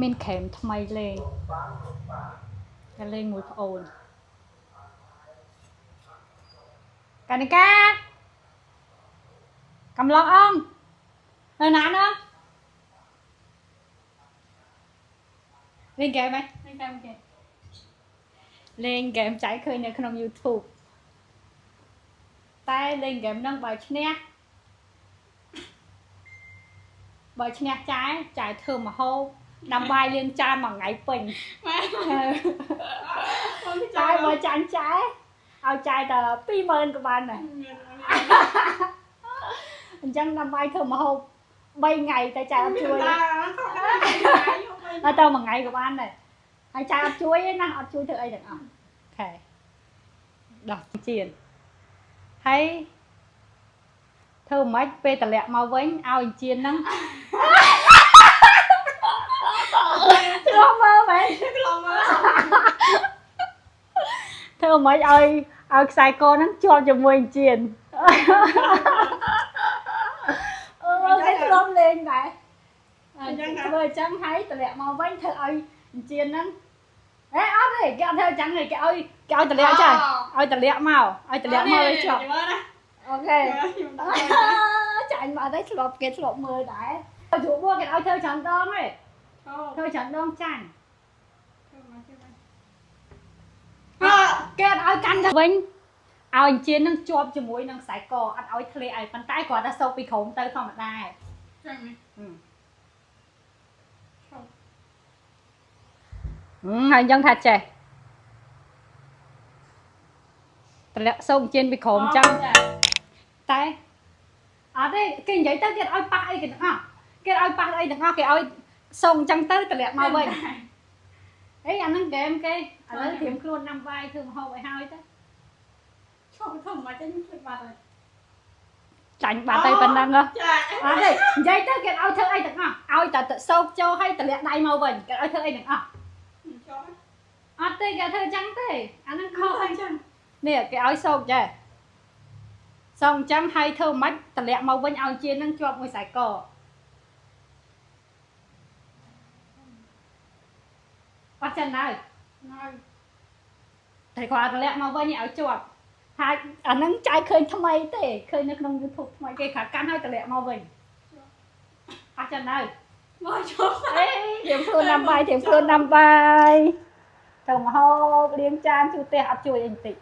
មានខេមថ្មីលេងតែលេងមួយប្អូនកានិកាកំឡុងអងនៅណានោះលេងហ្គេមហ៎លេងហ្គេមចៃឃើញនៅក្នុង YouTube តែលេងហ្គេមហ្នឹងបើឈ្នះចាយធ្វើម្ហូបដាំបាយលាងចានមួយថ្ងៃពេញចាយបើចាញ់ចាយឲ្យចាយតែ 20000 ក៏បានដែរអញ្ចឹងដាំបាយធ្វើម្ហូប 3 ថ្ងៃតែចាយអត់ជួយតែមួយថ្ងៃក៏បានដែរហើយចាយអត់ជួយទេណាអត់ជួយធ្វើអីទាំងអស់ខេដោះជៀនហើយធ្វើមិនខ្មិចពេលតម្លាក់មកវិញឲ្យជៀនហ្នឹងឆ្លោះមើលមែនឆ្លោះមើលធ្វើមិនឲ្យខ្សែកហ្នឹងជាប់ជាមួយជៀនតែឆ្លោះលេងដែរអញ្ចឹងធ្វើអញ្ចឹងហើយតម្លាក់មកវិញធ្វើឲ្យជៀនហ្នឹងអត់ទេគេអត់ធ្វើអញ្ចឹងទេគេឲ្យតម្លាក់ចាឲ្យតម្លាក់មកឲ្យជាប់អូខេចាញ់មកតែឆ្លប់គេឆ្លប់មើលដែរជួបមកគេឲ្យធ្វើច្រើនដងទេធ្វើច្រើនដងចាញ់គេអត់ឲ្យកាន់ទៅវិញឲ្យជៀននឹងជាប់ជាមួយនឹងខ្សែកអត់ឲ្យធ្លាក់ឲ្យប៉ុន្តែគាត់តែសោកពីក្រោមទៅធម្មតាចាញ់ហើយអញ្ចឹងថាចេះតម្លាក់សោកជៀនពីក្រោមអញ្ចឹងតែអត់ទេគេនិយាយទៅគេឲ្យប៉ះអីគេទាំងអស់គេឲ្យប៉ះអីទាំងអស់គេឲ្យសងអញ្ចឹងទៅតម្លាក់មកវិញអីអាហ្នឹងហ្គេមគេឥឡូវត្រៀមខ្លួនណាំបាយធ្វើម្ហូបឲ្យហើយទៅឈប់ធ្វើមកចេញជួយបាត់ហើយចាញ់បាត់ទៅប៉ុណ្ណឹងហ៎អត់ទេនិយាយទៅគេឲ្យធ្វើអីទាំងអស់ឲ្យតែសោកចូលឲ្យតម្លាក់ដៃមកវិញគេឲ្យធ្វើអីទាំងអស់អត់ទេគេធ្វើអញ្ចឹងទេអាហ្នឹងខុសអញ្ចឹងនេះគេឲ្យសោកចេះសងអញ្ចឹងហើយធ្វើមិនតម្លាក់មកវិញឲ្យជៀននឹងជាប់មួយខ្សែកអត់ចឹងដែរតែគាត់តម្លាក់មកវិញឲ្យជាប់ហើយអាហ្នឹងចៃឃើញថ្មីទេឃើញនៅក្នុង YouTube ថ្មីគេថាកាន់ឲ្យតម្លាក់មកវិញអត់ចឹងដែរមកជាប់អេត្រៀមខ្លួនដាំបាយធ្វើម្ហូបលាងចានជូតផ្ទះអត់ជួយអីបន្តិច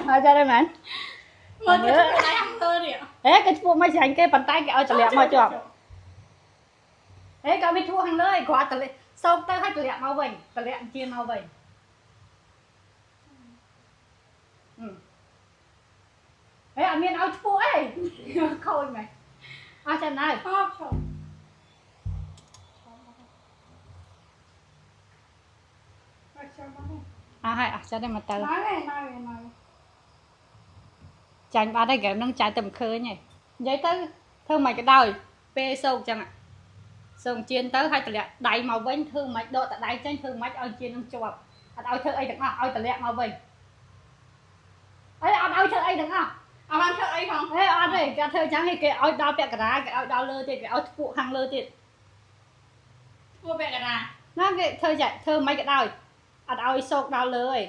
ហើយចាដែរមែនមើលគេដៃហាំទៅនេះហេគេឈ្មោះមិនចាញ់គេប៉ុន្តែគេឲ្យតម្លាក់មកជាប់ហេក៏មានធួខាងលើឯងគាត់តម្លាក់សោកទៅឲ្យតម្លាក់មកវិញតម្លាក់ជៀនមកវិញហេអត់មានឲ្យឈ្មោះអីខូចមែនអស់ចឹងហើយឈប់ហើយអស់ចឹងទេមកទៅចាញ់បាត់ហើយហ្គេមហ្នឹងចាញ់តែមិនឃើញទេនិយាយទៅធ្វើមិនក៏ដោយពេលសោកចឹងសោកជៀនទៅឲ្យតម្លាក់ដៃមកវិញធ្វើមិនដកតែដៃចេញធ្វើមិនឲ្យជៀនហ្នឹងជាប់អត់ឲ្យធ្វើអីទាំងអស់ឲ្យតម្លាក់មកវិញអីអត់ឲ្យធ្វើអីទាំងអស់អត់បានធ្វើអីផងហេអត់ទេគេធ្វើចឹងគេឲ្យដល់ពាក់កណ្ដាលគេឲ្យដល់លើទៀតគេឲ្យធ្ពក់ខាងលើទៀតធ្ពក់ពាក់កណ្ដាលណាគេធ្វើចាធ្វើមិនក៏ដោយអត់ឲ្យសោកដល់លើឯង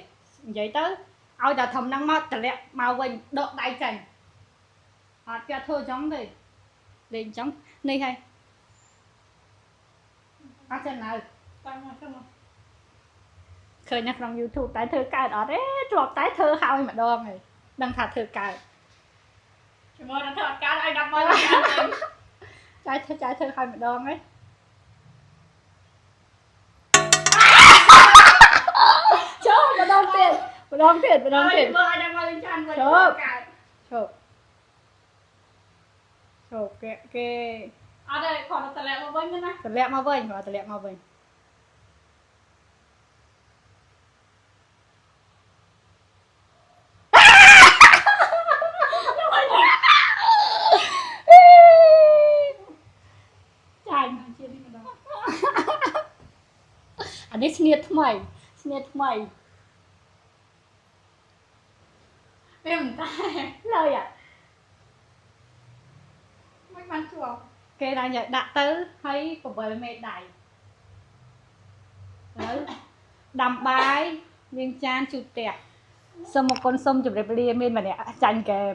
និយាយទៅឲ្យតែធំហ្នឹងមកតម្លាក់មកវិញដកដៃចេញអត់គេធ្វើចឹងទេលេងចឹងនេះហើយអត់ចឹងនៅតាមមកទៅមកឃើញនៅក្នុង YouTube តែធ្វើកើតអត់ទេធ្លាប់តែធ្វើហើយម្ដងហើយដឹងថាធ្វើកើតជាមួយនឹងធ្វើអត់កើតឲ្យ100000ចាយធ្វើហើយម្ដងហ៎ចូលម្ដងទៀតមើលឲ្យដល់មកលេងចានវិញកើតឈប់គេអត់ទេគាត់តម្លាក់មកវិញណាតម្លាក់មកវិញគាត់តម្លាក់មកវិញចាញ់ជានេះម្ដងអានេះស្នៀតថ្មីវាមិនតែឡើយមិនបានជាប់ គេđangយកដាក់ទៅហើយ7មេដៃឥឡូវដាំបាយលាងចានជូតផ្ទះសូមអរគុណសូមជម្រាបលាមានម្នាក់ចាញ់ហ្គេម